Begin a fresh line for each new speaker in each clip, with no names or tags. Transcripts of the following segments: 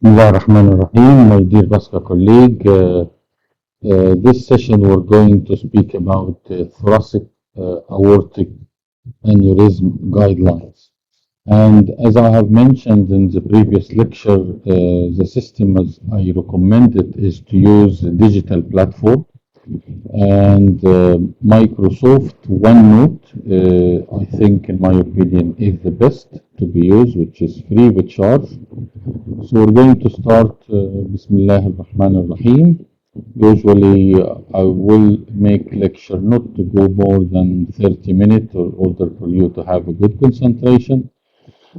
Bismillah ar-Rahman ar-Rahim, my dear Vascular colleague. This session we're going to speak about thoracic aortic aneurysm guidelines. And as I have mentioned in the previous lecture, the system as I recommended is to use a digital platform. And Microsoft OneNote, I think, in my opinion, is the best to be used, which is free with charge. So we're going to start Bismillah ar-Rahman ar-Rahim. Usually I will make lecture not to go more than 30 minutes in order for you to have a good concentration.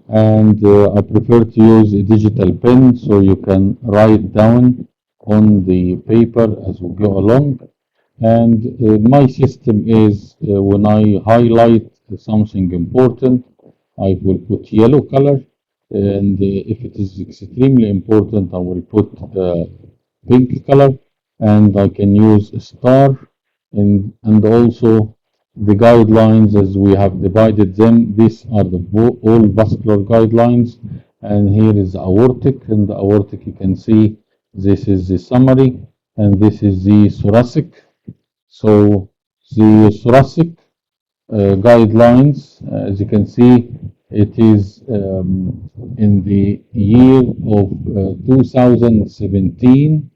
And I prefer to use a digital pen so you can write down on the paper as we go along. And my system is when I highlight something important, I will put yellow color. And if it is extremely important, I will put pink color. And I can use a star and also the guidelines as we have divided them. These are the all vascular guidelines, and here is the aortic. And the aortic, you can see this is the summary, and this is the thoracic. So the thoracic guidelines, as you can see, it is in the year of 2017.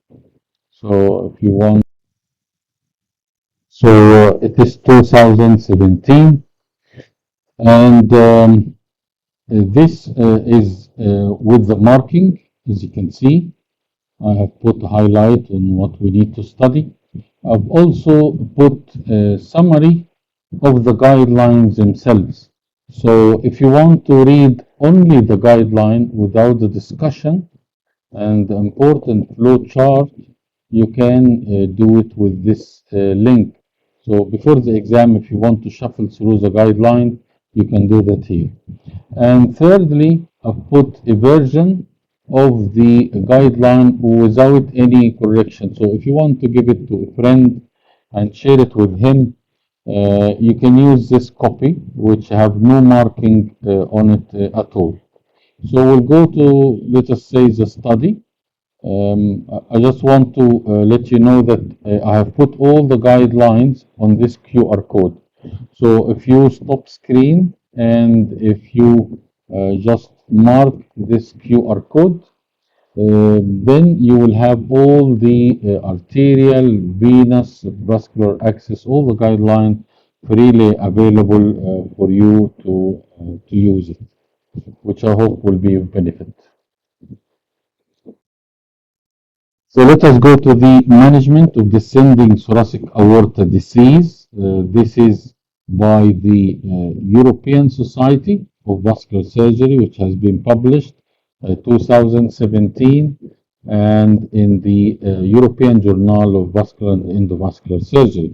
So if you want, it is 2017, and this is with the marking, as you can see. I have put a highlight on what we need to study. I've also put a summary of the guidelines themselves. So if you want to read only the guideline without the discussion and the important flow chart, you can do it with this link. So before the exam, if you want to shuffle through the guideline, you can do that here. And thirdly, I've put a version of the guideline without any correction. So if you want to give it to a friend and share it with him, you can use this copy, which have no marking on it at all. So we'll go to, let us say, the study. I just want to let you know that I have put all the guidelines on this QR code. So if you stop screen and if you just mark this QR code, then you will have all the arterial, venous, vascular access, all the guidelines freely available for you to use it, which I hope will be of benefit. So let us go to the management of descending thoracic aorta disease. This is by the European Society of Vascular Surgery, which has been published 2017, and in the European Journal of Vascular and Endovascular Surgery.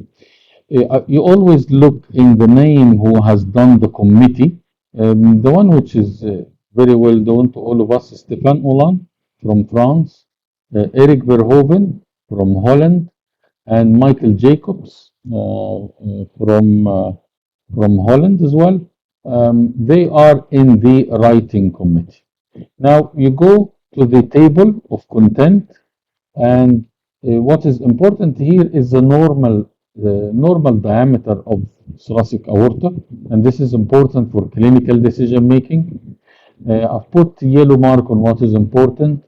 You always look in the name who has done the committee. The one which is very well known to all of us is Stéphane Hollande from France, Eric Verhoeven from Holland, and Michael Jacobs from Holland as well. They are in the writing committee. Now you go to the table of content, and what is important here is the normal diameter of thoracic aorta, and this is important for clinical decision making. I've put yellow mark on what is important.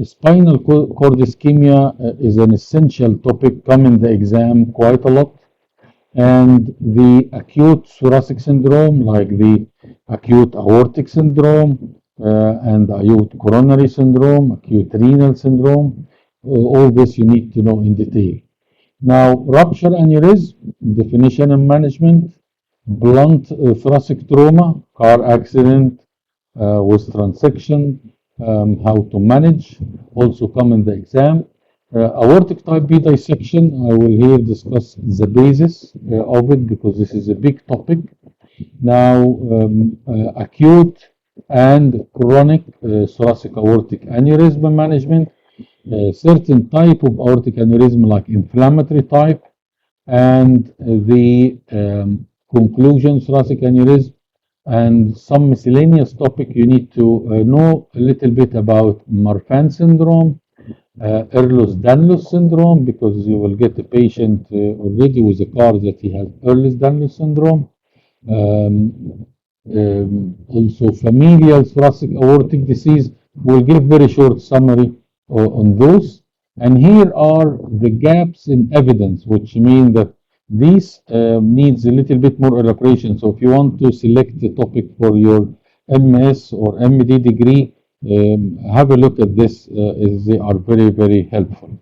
Spinal cord ischemia is an essential topic, come in the exam quite a lot. And the acute thoracic syndrome, like the acute aortic syndrome and acute coronary syndrome, acute renal syndrome, all this you need to know in detail. Now, rupture aneurysm, definition and management, blunt thoracic trauma, car accident with transection, how to manage, also come in the exam. Aortic type B dissection, I will here discuss the basis of it because this is a big topic. Now, acute and chronic thoracic aortic aneurysm management, certain type of aortic aneurysm like inflammatory type, and the conclusion thoracic aneurysm, And some miscellaneous topic you need to know a little bit about Marfan syndrome, Ehlers-Danlos syndrome, because you will get a patient already with a car that he has Ehlers-Danlos syndrome. Also familial thoracic aortic disease. We'll give very short summary on those. And here are the gaps in evidence, which mean that this needs a little bit more elaboration. So if you want to select the topic for your MS or MD degree, have a look at this, as they are very, very helpful.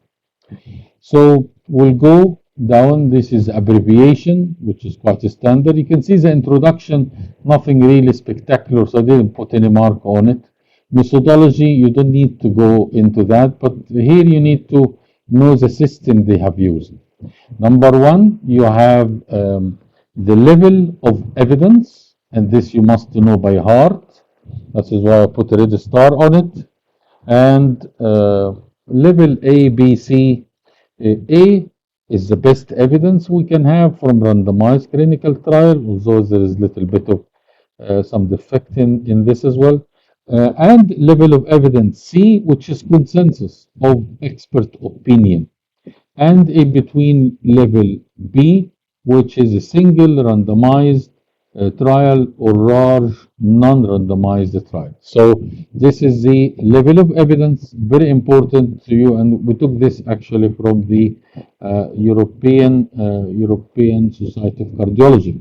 So we'll go down. This is abbreviation, which is quite standard. You can see the introduction, nothing really spectacular, so I didn't put any mark on it. Methodology, you don't need to go into that, but here you need to know the system they have used. Number one, you have the level of evidence, and this you must know by heart. That is why I put a red star on it. And level A, B, C. A is the best evidence we can have from randomized clinical trial, although there is a little bit of some defect in this as well. And level of evidence C, which is consensus of expert opinion. And in between level B, which is a single randomized trial or large non-randomized trial. So this is the level of evidence, very important to you, and we took this actually from the European Society of Cardiology.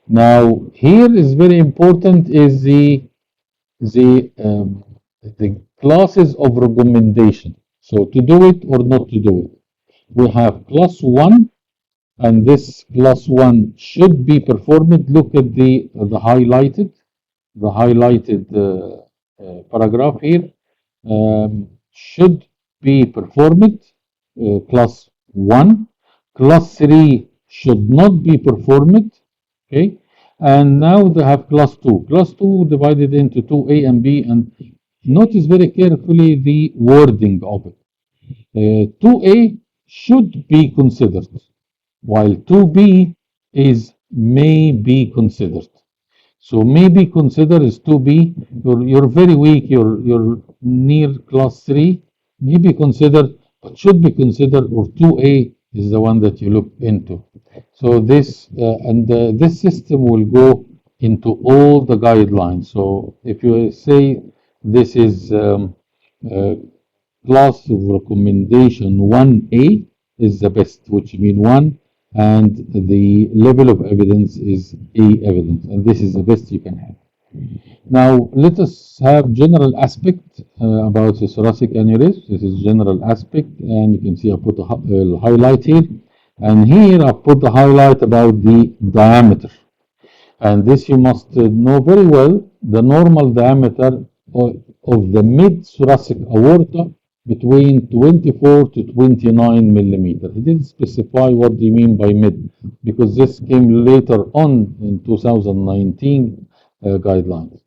Now here is very important is the um, the classes of recommendation. So to do it or not to do it, we have class 1, and this class 1 should be performed. Look at the highlighted paragraph here. Should be performed, class 1. Class 3 should not be performed. Okay, and now they have class 2. Class 2 divided into 2A and B, and notice very carefully the wording of it. 2A should be considered, while 2B is may be considered. So may be considered is 2B. You're very weak, you're near class 3, may be considered, but should be considered, or 2A is the one that you look into. So this system will go into all the guidelines. So if you say this is uh, class of recommendation 1A is the best, which means 1, and the level of evidence is A evidence, and this is the best you can have. Now, let us have general aspect about the thoracic aneurysm. This is general aspect, and you can see I put a highlight here, and here I put the highlight about the diameter. And this you must know very well, the normal diameter of the mid-thoracic aorta between 24 to 29 millimeter. He didn't specify what do you mean by mid, because this came later on in 2019 guidelines.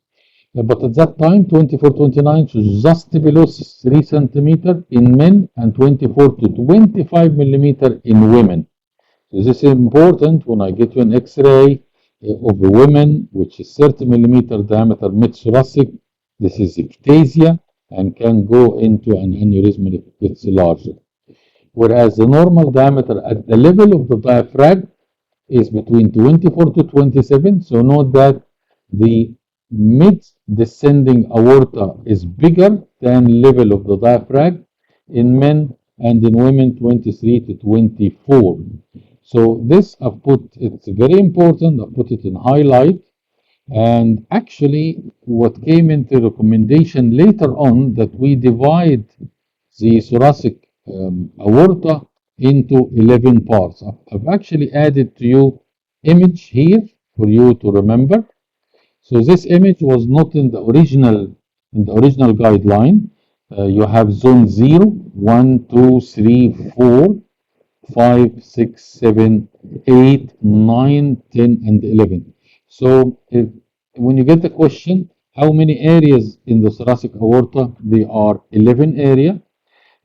But at that time, 24-29 was just below 3 centimeter in men and 24 to 25 millimeter in women. So this is important when I get you an X-ray of a woman, which is 30 millimeter diameter mid-thoracic. This is ectasia and can go into an aneurysm if it's larger. Whereas the normal diameter at the level of the diaphragm is between 24 to 27. So note that the mid-descending aorta is bigger than level of the diaphragm in men, and in women 23 to 24. So this I've put, it's very important, I put it in highlight. And actually what came into recommendation later on, that we divide the thoracic aorta into 11 parts. I've actually added to you image here for you to remember. So this image was not in the original guideline. You have zone 0, 1, 2, 3, 4, 5, 6, 7, 8, 9, 10, and 11. So when you get the question, how many areas in the thoracic aorta? There are 11 areas.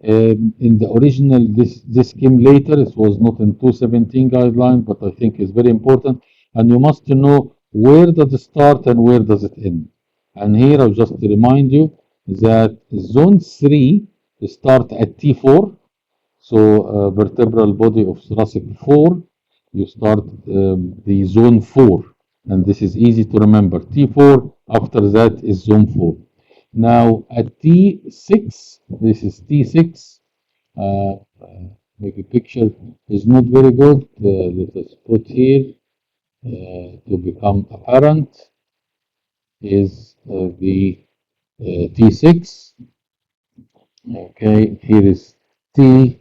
In the original, this came later. It was not in 217 guideline, but I think it's very important. And you must know where does it start and where does it end? And here I'll just remind you that zone 3 start at T4. So vertebral body of thoracic 4, you start the zone 4. And this is easy to remember. T4, after that is zone 4. Now at T6, this is T6. Maybe picture is not very good. Let us put here to become apparent is the T6. Okay, here is T6.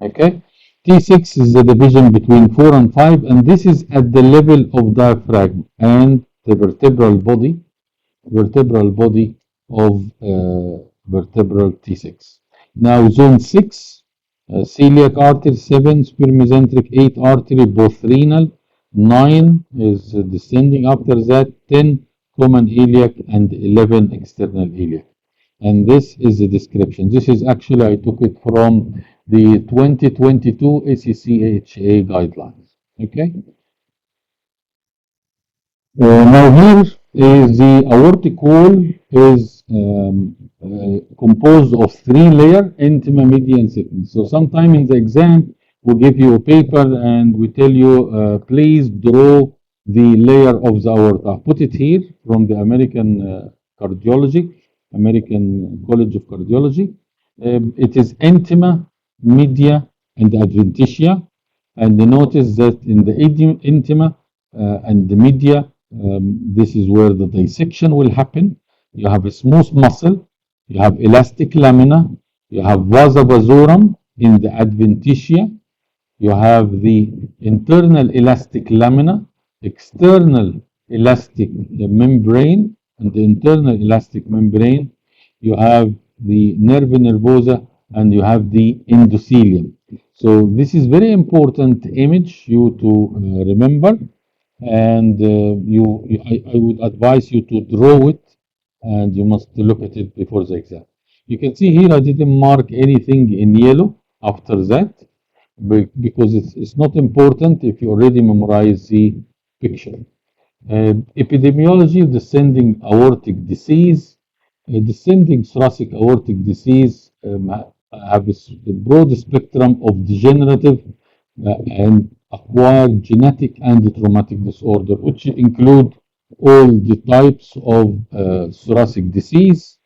Okay, T6 is the division between 4 and 5, and this is at the level of diaphragm and the vertebral body of vertebral T6. Now, zone 6, celiac artery, 7, spermocentric, 8 artery, both renal, 9 is descending after that, 10 common iliac, and 11 external iliac. And this is the description. This is actually, I took it from the 2022 ACCHA guidelines. Okay. Now here is the aortic wall is composed of 3-layer intima, media, and thickness. So sometime in the exam, we give you a paper and we tell you, please draw the layer of the aorta. Put it here from the American Cardiology, American College of Cardiology. It is intima, media, and adventitia. And notice that in the intima and the media, this is where the dissection will happen. You have a smooth muscle, you have elastic lamina, you have vasa vasorum in the adventitia, you have the internal elastic lamina, external elastic membrane, and the internal elastic membrane, you have the nerve nervosa, and you have the endothelium. So this is very important image you to remember, and I would advise you to draw it, and you must look at it before the exam. You can see here I didn't mark anything in yellow after that, because it's not important if you already memorize the picture. Epidemiology of descending aortic disease. Descending thoracic aortic disease have a broad spectrum of degenerative and acquired genetic and traumatic disorder, which include all the types of thoracic disease.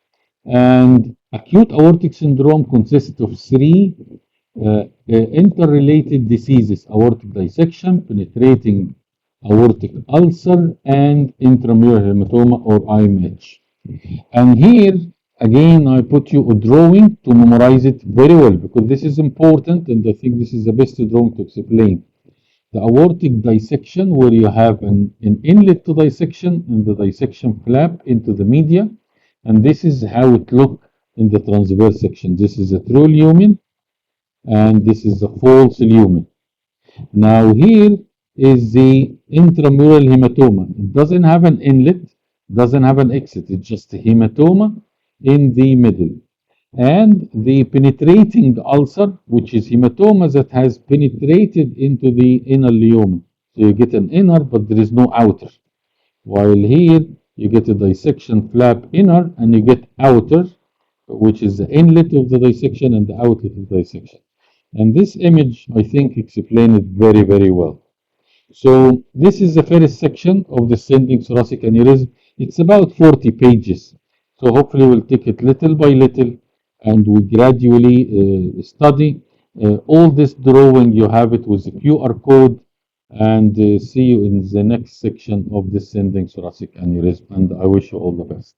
And acute aortic syndrome consists of 3 interrelated diseases: aortic dissection, penetrating aortic ulcer, and intramural hematoma or IMH. And here, again, I put you a drawing to memorize it very well, because this is important, and I think this is the best drawing to explain. The aortic dissection, where you have an inlet to dissection and the dissection flap into the media, and this is how it looks in the transverse section. This is a true lumen, and this is a false lumen. Now here is the intramural hematoma. It doesn't have an inlet, doesn't have an exit. It's just a hematoma in the middle. And the penetrating ulcer, which is hematoma that has penetrated into the inner lumen. So you get an inner, but there is no outer. While here, you get a dissection flap inner, and you get outer, which is the inlet of the dissection and the outlet of the dissection. And this image, I think, explains it very, very well. So this is the first section of descending thoracic aneurysm. It's about 40 pages. So hopefully we'll take it little by little, and we gradually study. All this drawing, you have it with the QR code, and see you in the next section of descending thoracic aneurysm. And I wish you all the best.